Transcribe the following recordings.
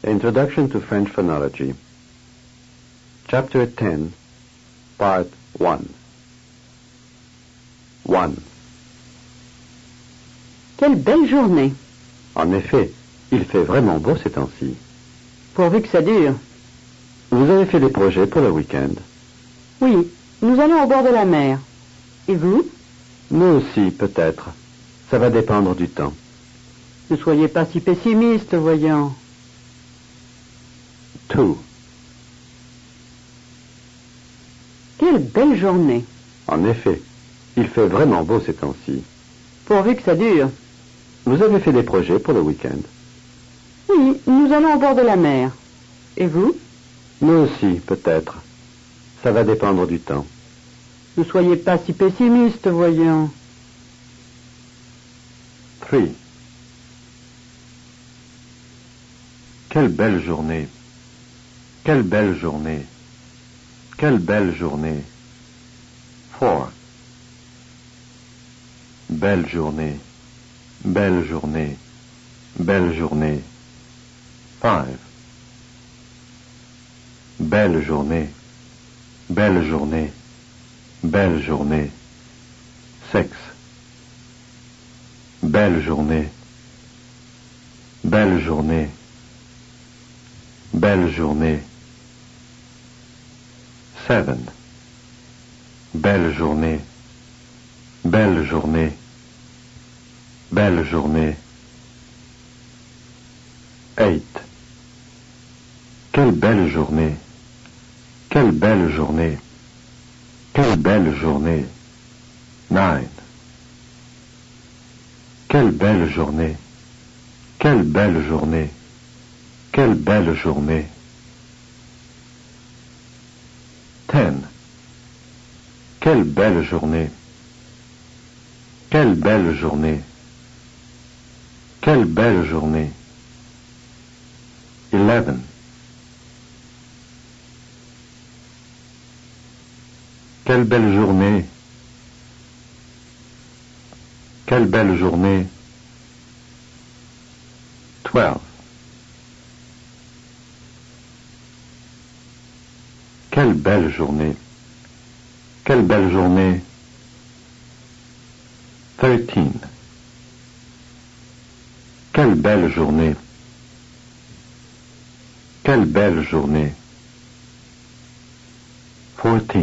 Introduction to French Phonology. Chapter 10, Part 1. 1. Quelle belle journée! En effet, il fait vraiment beau ces temps-ci. Pourvu que ça dure. Vous avez fait des projets pour le week-end? Oui, nous allons au bord de la mer. Et vous? Nous aussi, peut-être. Ça va dépendre du temps. Ne soyez pas si pessimiste, voyons. 2. Quelle belle journée! En effet, il fait vraiment beau ces temps-ci. Pourvu que ça dure. Vous avez fait des projets pour le week-end? Oui, nous allons au bord de la mer. Et vous? Nous aussi, peut-être. Ça va dépendre du temps. Ne soyez pas si pessimiste, voyons. 3. Quelle belle journée! Quelle belle journée! Quelle belle journée! 4. Belle journée! Belle journée! Belle journée! 5. Belle journée! Belle journée! Belle journée! 6. Belle journée! Belle journée! Belle journée! 7. Belle journée! Belle journée! Belle journée! 8. Quelle belle journée! Quelle belle journée! Quelle belle journée! 9. Quelle belle journée! Quelle belle journée! Quelle belle journée! 10. Quelle belle journée! Quelle belle journée! Quelle belle journée! 11. Quelle belle journée! Quelle belle journée! 12. Quelle belle journée! Quelle belle journée! 13. Quelle belle journée! Quelle belle journée! 14.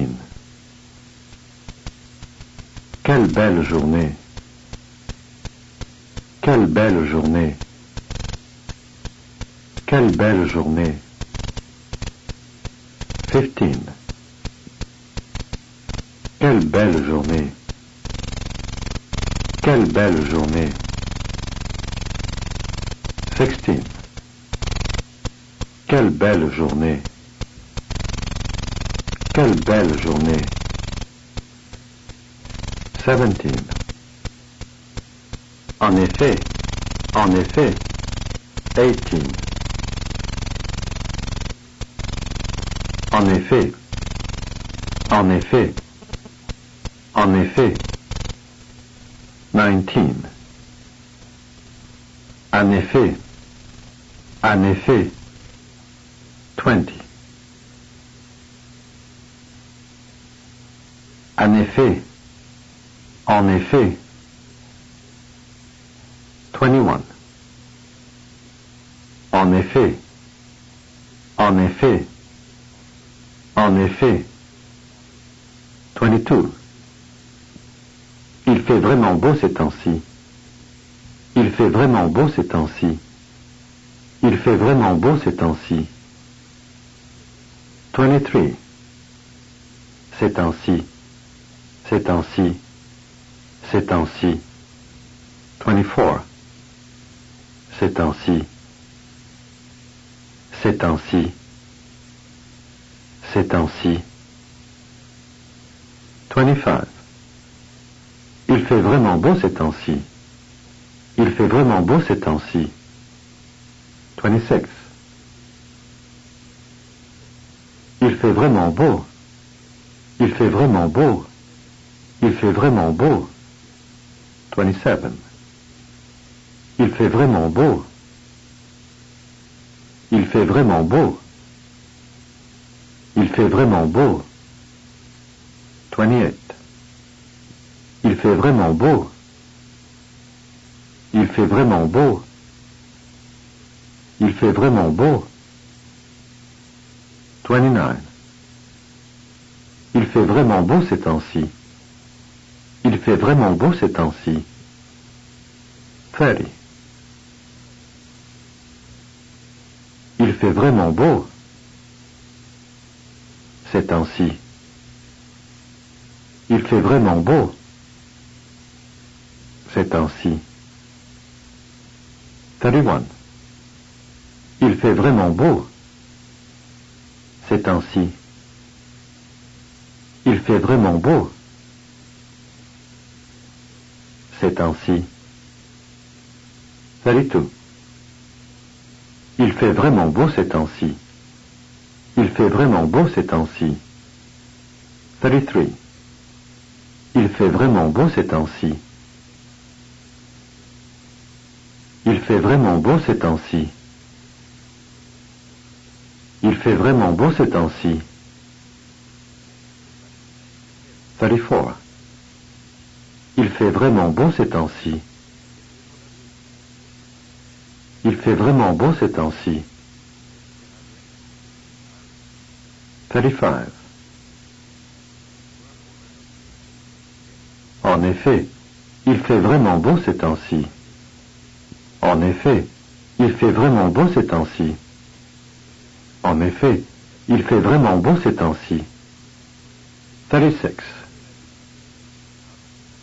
Quelle belle journée! Quelle belle journée! Quelle belle journée! 15. Quelle belle journée! Quelle belle journée! 16. Quelle belle journée! Quelle belle journée! 17. En effet, en effet. 18. En effet, en effet, en effet. 19. En effet, en effet. 20. En effet, en effet. 21. En effet, en effet, en effet. 22. Il fait vraiment beau ces temps-ci. Il fait vraiment beau ces temps-ci. Il fait vraiment beau ces temps-ci. 23. Ces temps-ci. Ces temps-ci. Ces temps-ci. 24. Ces temps-ci. Ces temps-ci. Ces temps-ci. 25. Il fait vraiment beau ces temps-ci. Il fait vraiment beau ces temps-ci. 26. Il fait vraiment beau. Il fait vraiment beau. Il fait vraiment beau. 27. Il fait vraiment beau. Il fait vraiment beau. Il fait vraiment beau. 28. Il fait vraiment beau. Il fait vraiment beau. Il fait vraiment beau. 29. Il fait vraiment beau ces temps-ci. Il fait vraiment beau ces temps-ci. 30. Il fait vraiment beau ces temps-ci. Il fait vraiment beau ces temps-ci. 31. Il fait vraiment beau ces temps-ci. Il fait vraiment beau ces temps-ci. 32. Il fait vraiment beau ces temps-ci. Il fait vraiment beau ces temps-ci. 33. Il fait vraiment beau ces temps-ci. Il fait vraiment beau ces temps-ci. Il fait vraiment beau ces temps-ci. 34. Il fait vraiment beau ces temps-ci. Il fait vraiment beau ces temps-ci. 35. En effet, il fait vraiment beau ces temps-ci. En effet, il fait vraiment beau ces temps-ci. En effet, il fait vraiment beau ces temps-ci. 36.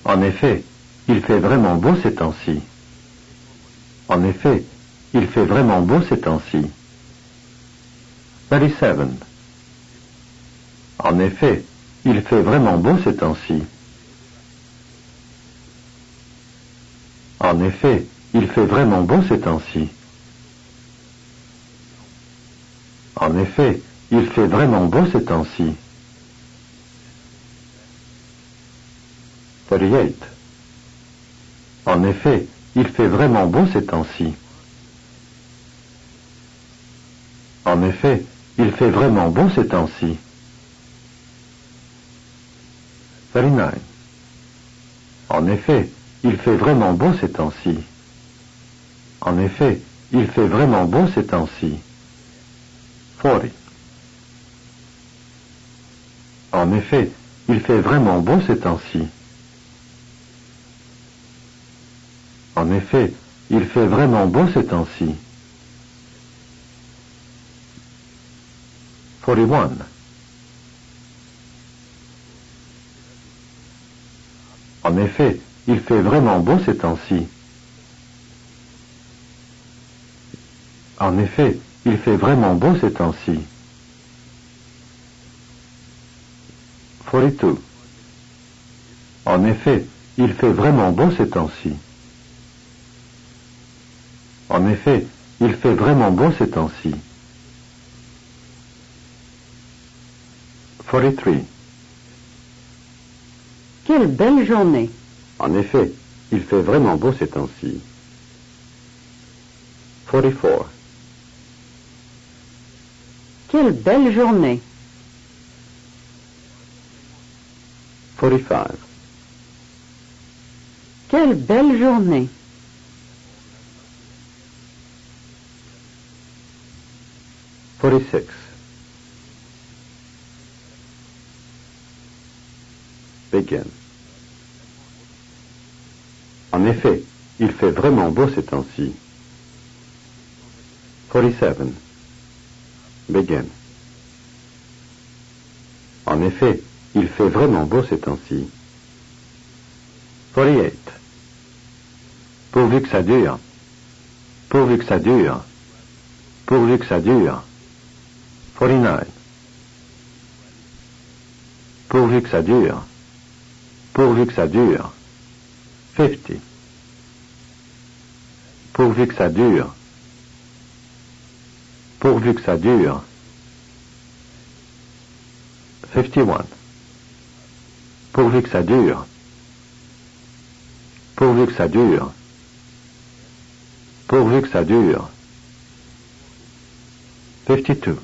En effet, il fait vraiment beau ces temps-ci. En effet, il fait vraiment beau ces temps-ci. 37. En effet, il fait vraiment beau ces temps-ci. En effet, il fait vraiment beau ces temps-ci. En effet, il fait vraiment beau ces temps-ci. 38. En effet, il fait vraiment beau ces temps-ci. En effet, il fait vraiment beau ces temps-ci. 39. En effet, il fait vraiment beau ces temps-ci. En effet, il fait vraiment beau ces temps-ci. 40. En effet, il fait vraiment beau ces temps-ci. En effet, il fait vraiment beau ces temps-ci. 41. En effet, il fait vraiment beau ces temps-ci. En effet, il fait vraiment beau ces temps-ci. 42. En effet, il fait vraiment beau ces temps-ci. En effet, il fait vraiment beau ces temps-ci. 43. Quelle belle journée. En effet, il fait vraiment beau ces temps-ci. 44. Quelle belle journée. 45. Quelle belle journée. 46. Begin. En effet, il fait vraiment beau ces temps-ci. 47. Begin. En effet, il fait vraiment beau ces temps-ci. 48. Pourvu que ça dure. Pourvu que ça dure. Pourvu que ça dure. 49. Pourvu que ça dure. Pourvu que ça dure. 50. Pourvu que ça dure. Pourvu que ça dure. 51. Pourvu que ça dure. Pourvu que ça dure. Pourvu que ça dure. 52.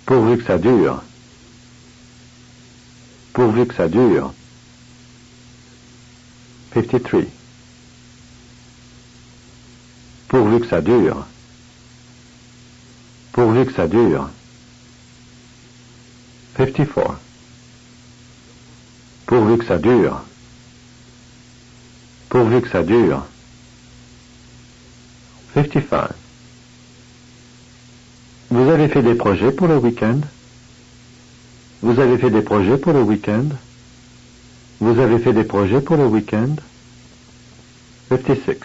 Pourvu que ça dure. Pourvu que ça dure. 53. Pourvu que ça dure. Pourvu que ça dure. 54. Pourvu que ça dure. Pourvu que ça dure. 55. Vous avez fait des projets pour le week-end? Vous avez fait des projets pour le week-end? Vous avez fait des projets pour le week-end? 56.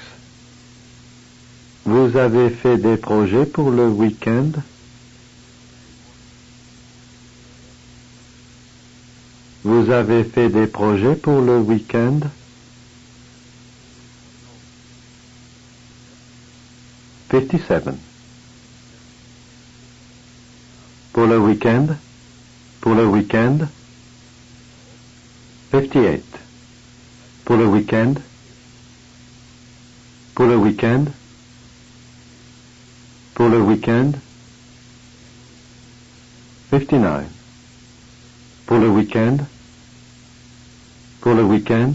Vous avez fait des projets pour le week-end? Vous avez fait des projets pour le week-end? 57. Pour le week-end? Pour le week-end? 58. Pour le week-end? Pour le week-end? Pour le week-end? 59. Pour le week-end? Pour le week-end?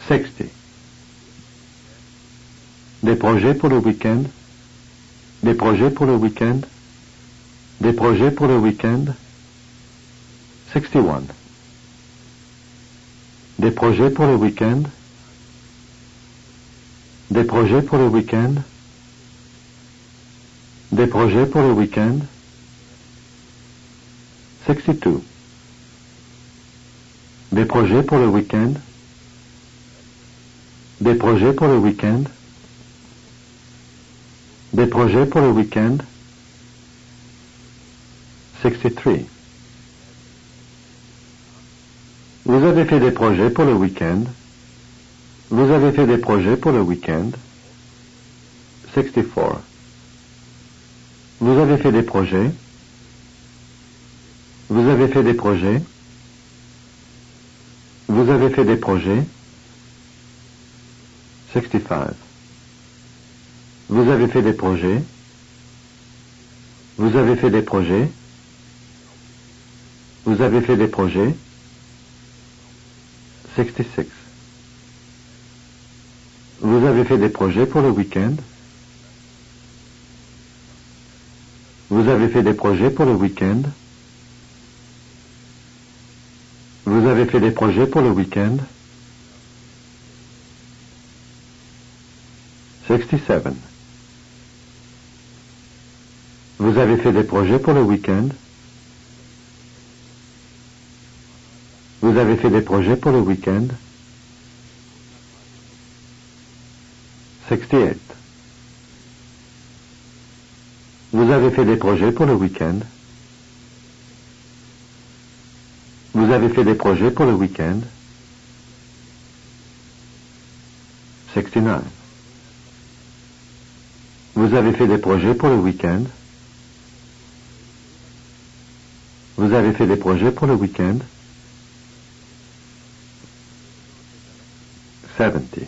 60. Des projets pour le week-end? Des projets pour le week-end? Des projets pour le week-end? 61. Des projets pour le week-end? Des projets pour le week-end? Des projets pour le week-end? 62. Des projets pour le week-end? Des projets pour le week-end? Des projets pour le week-end? 63. Vous avez fait des projets pour le week-end? Vous avez fait des projets pour le week-end? 64. Vous avez fait des projets? Vous avez fait des projets? Vous avez fait des projets? 65. Vous avez fait des projets? Vous avez fait des projets? Vous avez fait des projets? 66. Vous avez fait des projets pour le week-end? Vous avez fait des projets pour le week-end? Vous avez fait des projets pour le week-end? 67. Vous avez fait des projets pour le week-end? Vous avez fait des projets pour le week-end? 68. Vous avez fait des projets pour le week-end? Vous avez fait des projets pour le week-end? 69. Vous avez fait des projets pour le week-end? Vous avez fait des projets pour le week-end? 70.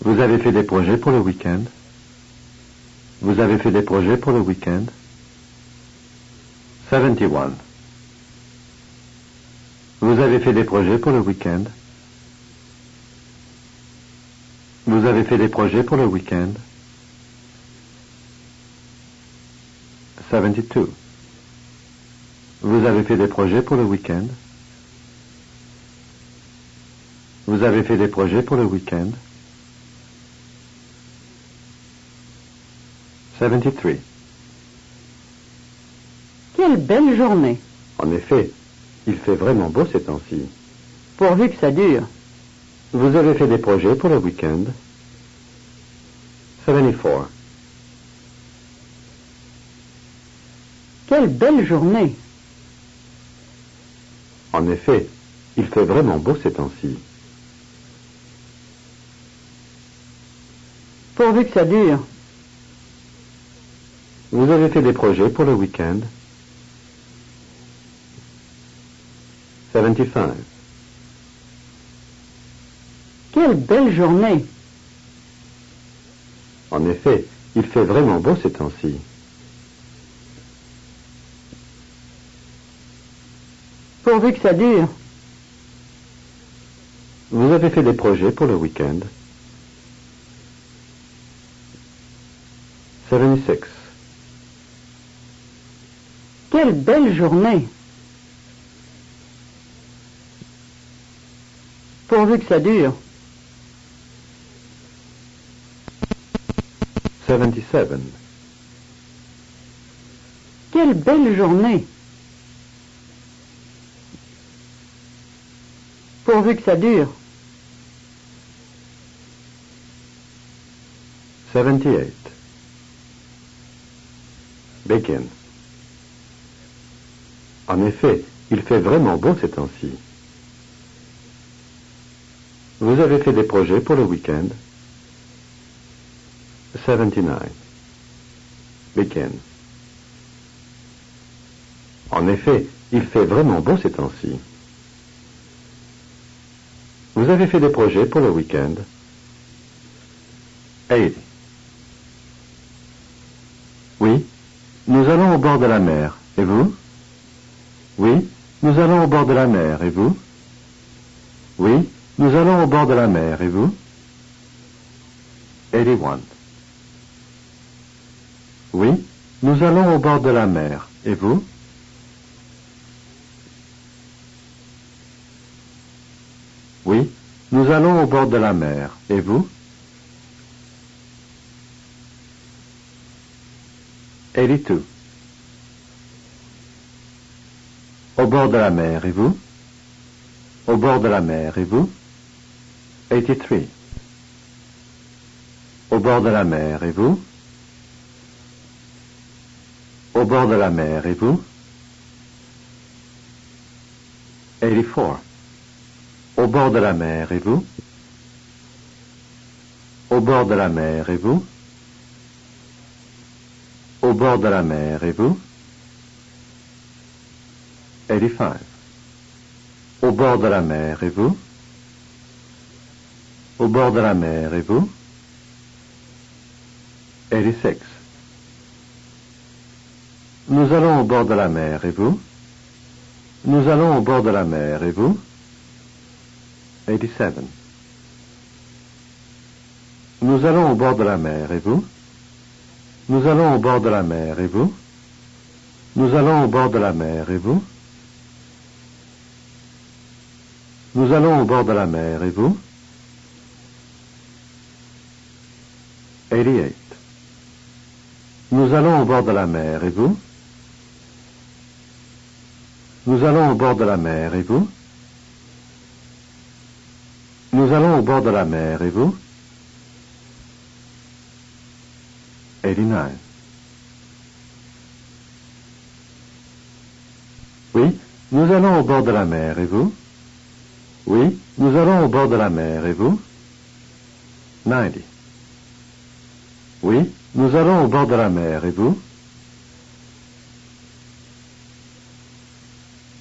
Vous avez fait des projets pour le week-end? Vous avez fait des projets pour le week-end? 71. Vous avez fait des projets pour le week-end? Vous avez fait des projets pour le week-end? 72. Vous avez fait des projets pour le week-end? Vous avez fait des projets pour le week-end? 73. Quelle belle journée. En effet, il fait vraiment beau ces temps-ci. Pourvu que ça dure. Vous avez fait des projets pour le week-end? 74. Quelle belle journée. En effet, il fait vraiment beau ces temps-ci. Pourvu que ça dure. Vous avez fait des projets pour le week-end? 75. Quelle belle journée. En effet, il fait vraiment beau ces temps-ci. Pourvu que ça dure. Vous avez fait des projets pour le week-end? 76. Quelle belle journée. Pourvu que ça dure. 77. Quelle belle journée. Pourvu que ça dure. 78. Bacon. En effet, il fait vraiment beau ces temps-ci. Vous avez fait des projets pour le week-end? 79. Bacon. En effet, il fait vraiment beau ces temps-ci. Vous avez fait des projets pour le week-end? 80. Oui, nous allons au bord de la mer. Et vous? Oui, nous allons au bord de la mer. Et vous? Oui, nous allons au bord de la mer. Et vous? 81. Oui, nous allons au bord de la mer. Et vous? Oui, nous allons au bord de la mer. Et vous? 82. Au bord de la mer. Et vous? Au bord de la mer. Et vous? 83. Au bord de la mer. Et vous? Au bord de la mer. Et vous? 84. Au bord de la mer. Et vous? Au bord de la mer. Et vous? Au bord de la mer. Et vous? 85. Au bord de la mer. Et vous? Au bord de la mer. Et vous? 86. Nous allons au bord de la mer. Et vous? Nous allons au bord de la mer. Et vous? 87. Nous allons au bord de la mer. Et vous? Nous allons au bord de la mer. Et vous? Nous allons au bord de la mer. Et vous? Nous allons au bord de la mer. Et vous? 88. Nous allons au bord de la mer. Et vous? Nous allons au bord de la mer. Et vous? Nous allons au bord de la mer. Et vous? 89. Oui, nous allons au bord de la mer. Et vous? Oui, nous allons au bord de la mer. Et vous? 90. Oui, nous allons au bord de la mer. Et vous?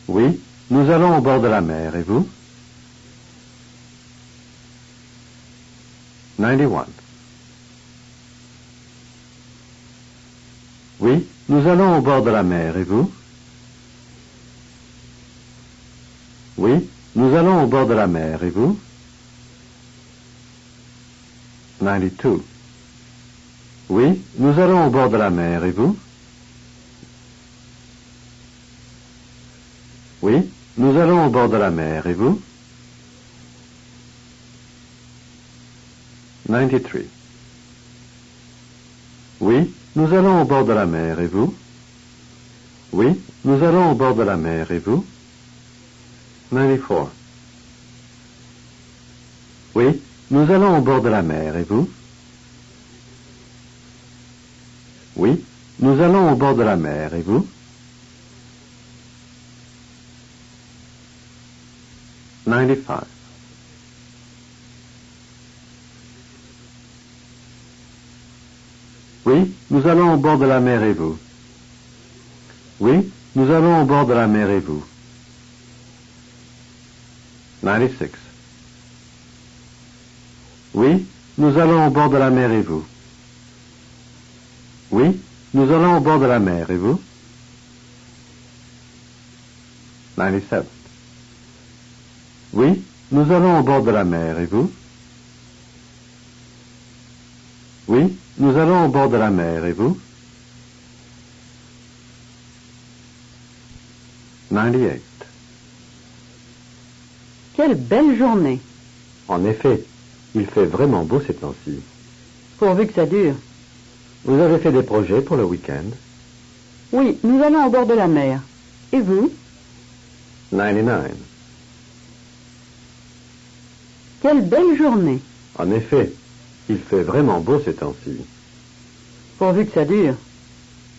Oui, nous allons au bord de la mer. Et vous? 91. Oui, nous allons au bord de la mer. Et vous? Oui, nous allons au bord de la mer. Et vous? 92. Oui, nous allons au bord de la mer. Et vous? Oui, nous allons au bord de la mer. Et vous? 93. Oui, nous allons au bord de la mer. Et vous? Oui, nous allons au bord de la mer. Et vous? 94. Oui, nous allons au bord de la mer. Et vous? Oui, nous allons au bord de la mer. Et vous? 95. Oui, nous allons au bord de la mer. Et vous? Oui, nous allons au bord de la mer. Et vous? 96. Oui, nous allons au bord de la mer. Et vous? Oui, nous allons au bord de la mer, et vous? 97. Oui, nous allons au bord de la mer, et vous? Oui, nous allons au bord de la mer, et vous? 98. Quelle belle journée. En effet, il fait vraiment beau ces temps-ci. Pourvu que ça dure. Vous avez fait des projets pour le week-end? Oui, nous allons au bord de la mer. Et vous? 99. Quelle belle journée. En effet, il fait vraiment beau ces temps-ci. Pourvu que ça dure.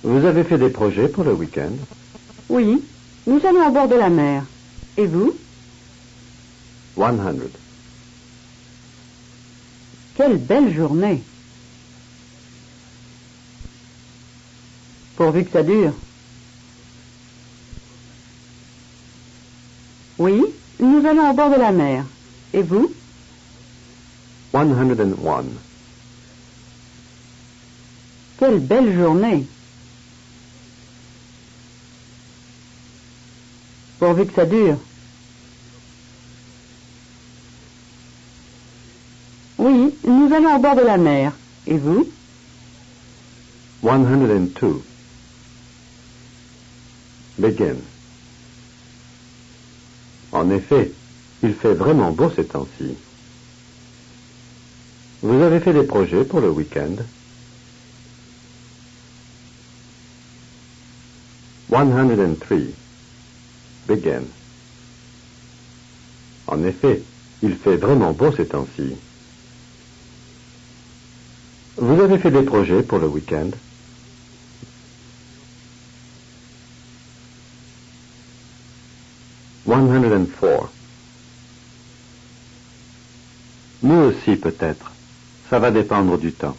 Vous avez fait des projets pour le week-end? Oui, nous allons au bord de la mer. Et vous? 100. Quelle belle journée. Pourvu que ça dure. Oui, nous allons au bord de la mer. Et vous? 101. Quelle belle journée. Pourvu que ça dure. Oui, nous allons au bord de la mer. Et vous? 102. Begin. En effet, il fait vraiment beau ces temps-ci. Vous avez fait des projets pour le week-end? 103. Begin. En effet, il fait vraiment beau ces temps-ci. Vous avez fait des projets pour le week-end? 104. Nous aussi peut-être. Ça va dépendre du temps.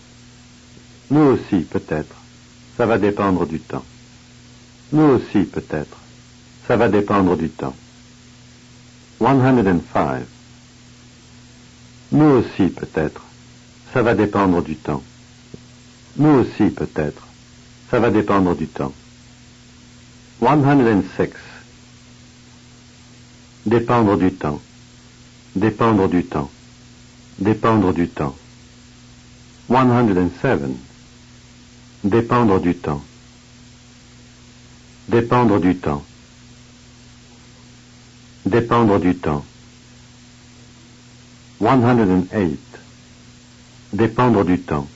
Nous aussi peut-être. Ça va dépendre du temps. Nous aussi peut-être. Ça va dépendre du temps. 105. Nous aussi peut-être. Ça va dépendre du temps. Nous aussi peut-être. Ça va dépendre du temps. 106. Dépendre du temps. Dépendre du temps. Dépendre du temps. 107. Dépendre du temps. Dépendre du temps. Dépendre du temps. 108. Dépendre du temps.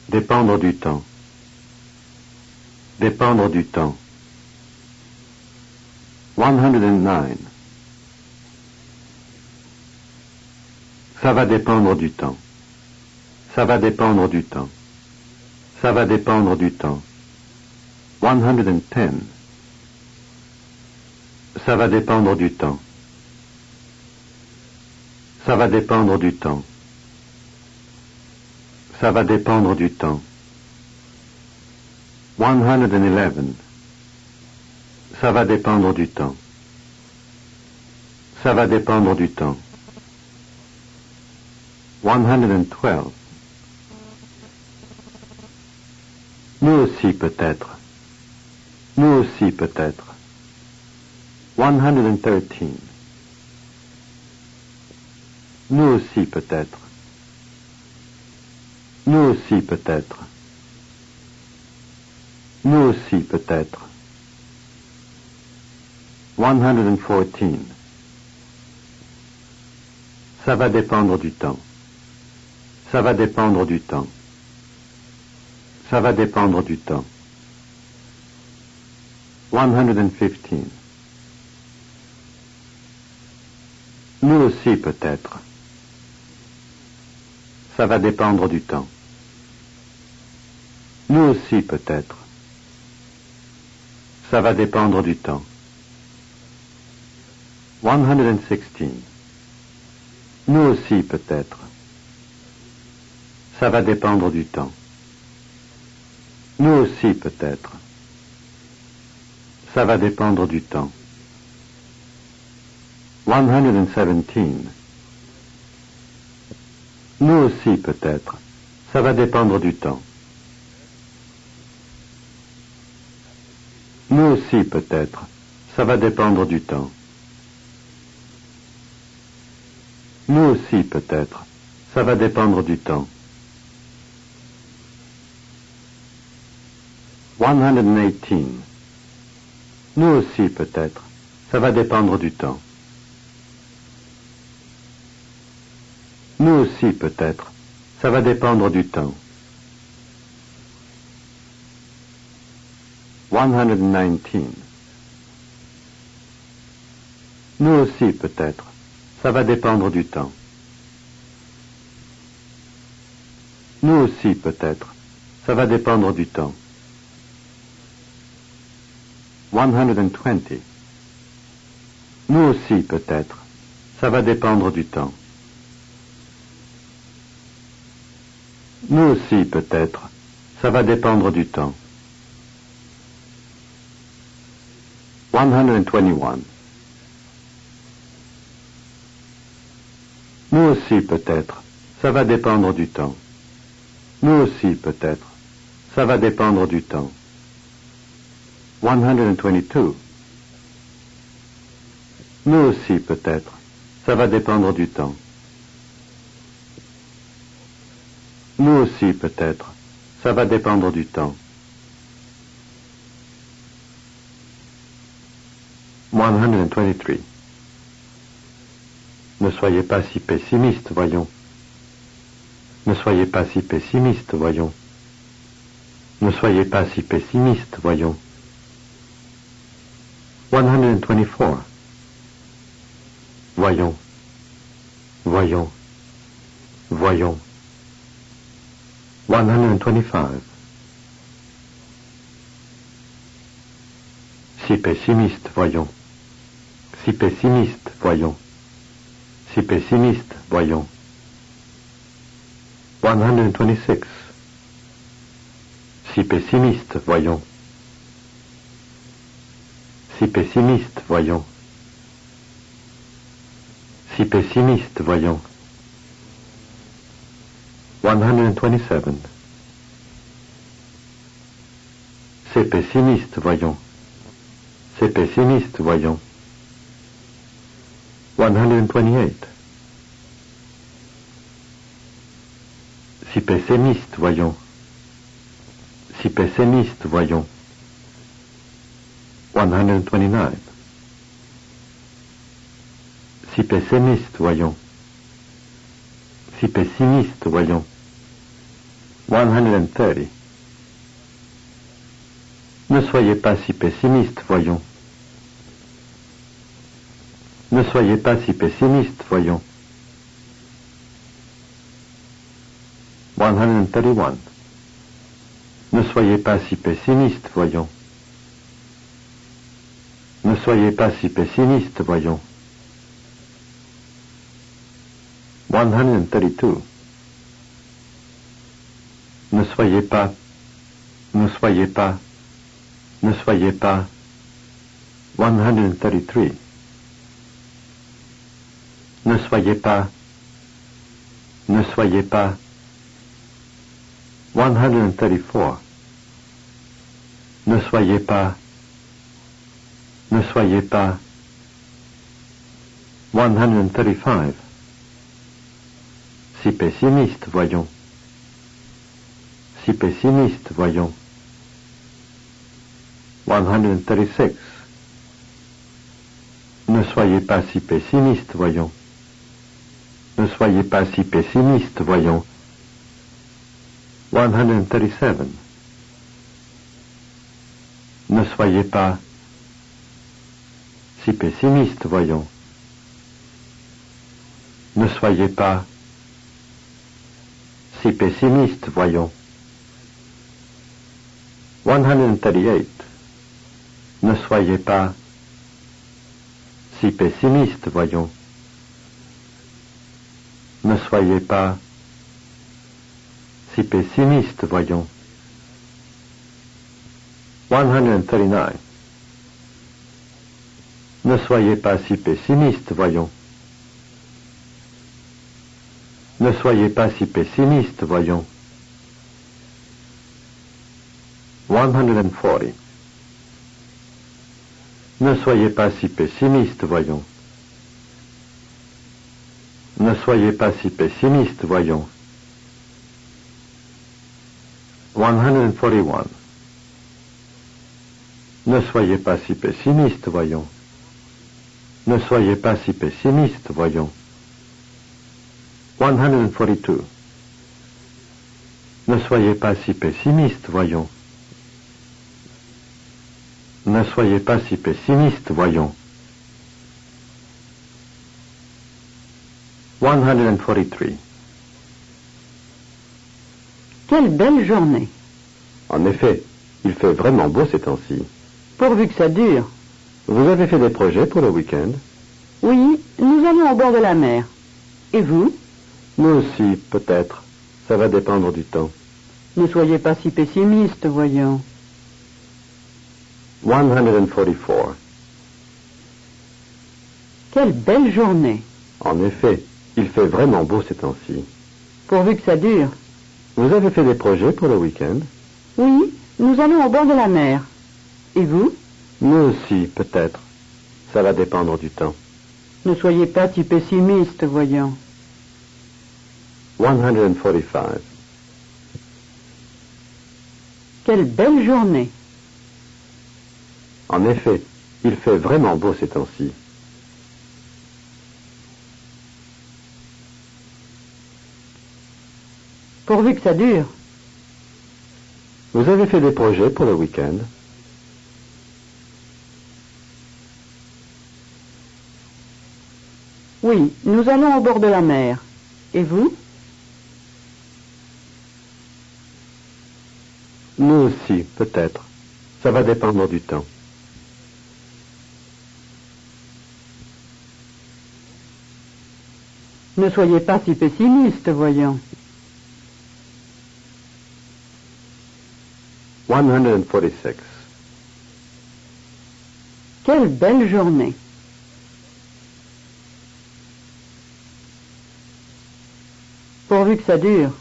Dépendre du temps. Dépendre du temps. 109. Ça va dépendre du temps. Ça va dépendre du temps. Ça va dépendre du temps. 110. Ça va dépendre du temps. Ça va dépendre du temps. Ça va dépendre du temps. 111. Ça va dépendre du temps. Ça va dépendre du temps. 112. Nous aussi peut-être. Nous aussi peut-être. 113. Nous aussi peut-être. Nous aussi peut-être. Nous aussi peut-être. 114. Ça va dépendre du temps. Ça va dépendre du temps. Ça va dépendre du temps. 115. Nous aussi peut-être. Ça va dépendre du temps. Nous aussi peut-être. Ça va dépendre du temps. 116. Nous aussi peut-être. Ça va dépendre du temps. Nous aussi peut-être. Ça va dépendre du temps. 117. Nous aussi peut-être. Ça va dépendre du temps. Nous aussi, peut-être. Ça va dépendre du temps. Nous aussi, peut-être. Ça va dépendre du temps. 118. Nous aussi, peut-être. Ça va dépendre du temps. Nous aussi, peut-être. Ça va dépendre du temps. 119. Nous aussi, peut-être. Ça va dépendre du temps. Nous aussi, peut-être. Ça va dépendre du temps. 120. Nous aussi, peut-être. Ça va dépendre du temps. Nous aussi, peut-être. Ça va dépendre du temps. 121. Nous aussi, peut-être. Ça va dépendre du temps. Nous aussi, peut-être. Ça va dépendre du temps. 122. Nous aussi, peut-être. Ça va dépendre du temps. Nous aussi, peut-être. Ça va dépendre du temps. 123. Ne soyez pas si pessimiste, voyons. Ne soyez pas si pessimiste, voyons. Ne soyez pas si pessimiste, voyons. 124. Voyons. Voyons. Voyons. 125. Si pessimiste, voyons. Si pessimiste, voyons. Si pessimiste, voyons. 126. Si pessimiste, voyons. Si pessimiste, voyons. Si pessimiste, voyons. 127. C'est pessimiste, voyons. C'est pessimiste, voyons. 128. Si pessimiste, voyons. Si pessimiste, voyons. 129. Si pessimiste, voyons. Si pessimiste, voyons. 130. Ne soyez pas si pessimiste, voyons. Ne soyez pas si pessimiste, voyons. 131. Ne soyez pas si pessimiste, voyons. Ne soyez pas si pessimiste, voyons. 132. Ne soyez pas, ne soyez pas, ne soyez pas. 133. Ne soyez pas, ne soyez pas. 134. Ne soyez pas, ne soyez pas. 135. Si pessimiste, voyons. Si pessimiste, voyons. 136. Ne soyez pas si pessimiste, voyons. Ne soyez pas si pessimiste, voyons. 137. Ne soyez pas si pessimiste, voyons. Ne soyez pas si pessimiste, voyons. 138. Ne soyez pas si pessimiste, voyons. Ne soyez pas si pessimiste, voyons. 139. Ne soyez pas si pessimiste, voyons. Ne soyez pas si pessimiste, voyons. 140. Ne soyez pas si pessimiste, voyons. Ne soyez pas si pessimiste, voyons. 141. Ne soyez pas si pessimiste, voyons. Ne soyez pas si pessimiste, voyons. 142. Ne soyez pas si pessimiste, voyons. Ne soyez pas si pessimiste, voyons. 143. Quelle belle journée. En effet, il fait vraiment beau ces temps-ci. Pourvu que ça dure. Vous avez fait des projets pour le week-end? Oui, nous allons au bord de la mer. Et vous? Nous aussi, peut-être. Ça va dépendre du temps. Ne soyez pas si pessimiste, voyons. 144. Quelle belle journée. En effet, il fait vraiment beau ces temps-ci. Pourvu que ça dure. Vous avez fait des projets pour le week-end? Oui, nous allons au bord de la mer. Et vous? Nous aussi, peut-être. Ça va dépendre du temps. Ne soyez pas si pessimiste, voyons. 145. Quelle belle journée. En effet, il fait vraiment beau ces temps-ci. Pourvu que ça dure. Vous avez fait des projets pour le week-end? Oui, nous allons au bord de la mer. Et vous? Nous aussi, peut-être. Ça va dépendre du temps. Ne soyez pas si pessimiste, voyons. 146. Quelle belle journée. Pourvu que ça dure.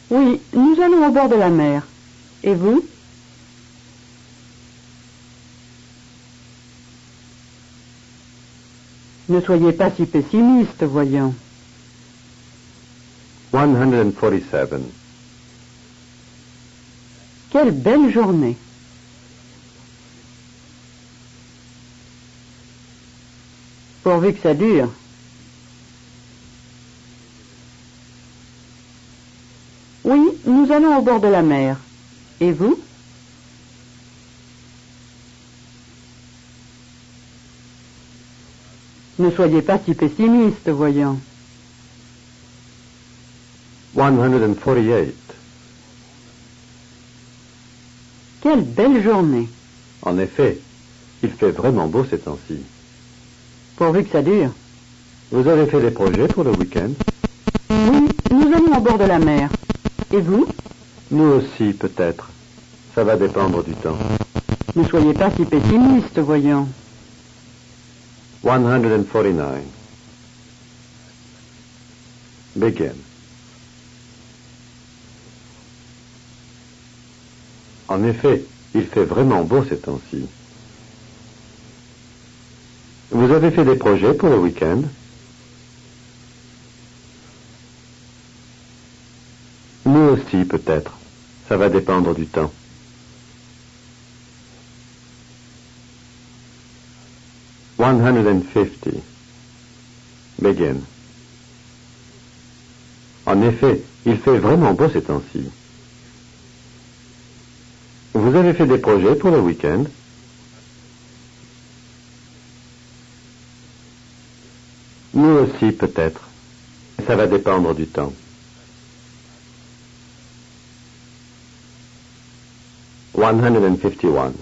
Oui, nous allons au bord de la mer. Et vous? Ne soyez pas si pessimiste, voyons. 147. Quelle belle journée. Pourvu que ça dure. Oui, nous allons au bord de la mer. Et vous? Ne soyez pas si pessimiste, voyons. 148. Quelle belle journée. En effet, il fait vraiment beau ces temps-ci. Pourvu que ça dure. Vous avez fait des projets pour le week-end? Oui, nous allons au bord de la mer. Et vous? Nous aussi, peut-être. Ça va dépendre du temps. Ne soyez pas si pessimiste, voyons. 149. Begin. En effet, il fait vraiment beau ces temps-ci. Vous avez fait des projets pour le week-end? Nous aussi, peut-être. Ça va dépendre du temps. 150. Begin. En effet, il fait vraiment beau ces temps-ci. Vous avez fait des projets pour le week-end? Nous aussi, peut-être. Ça va dépendre du temps. 151.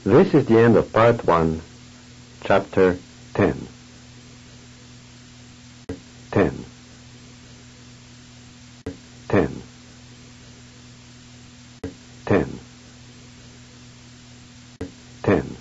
This is the end of part 1, chapter 10.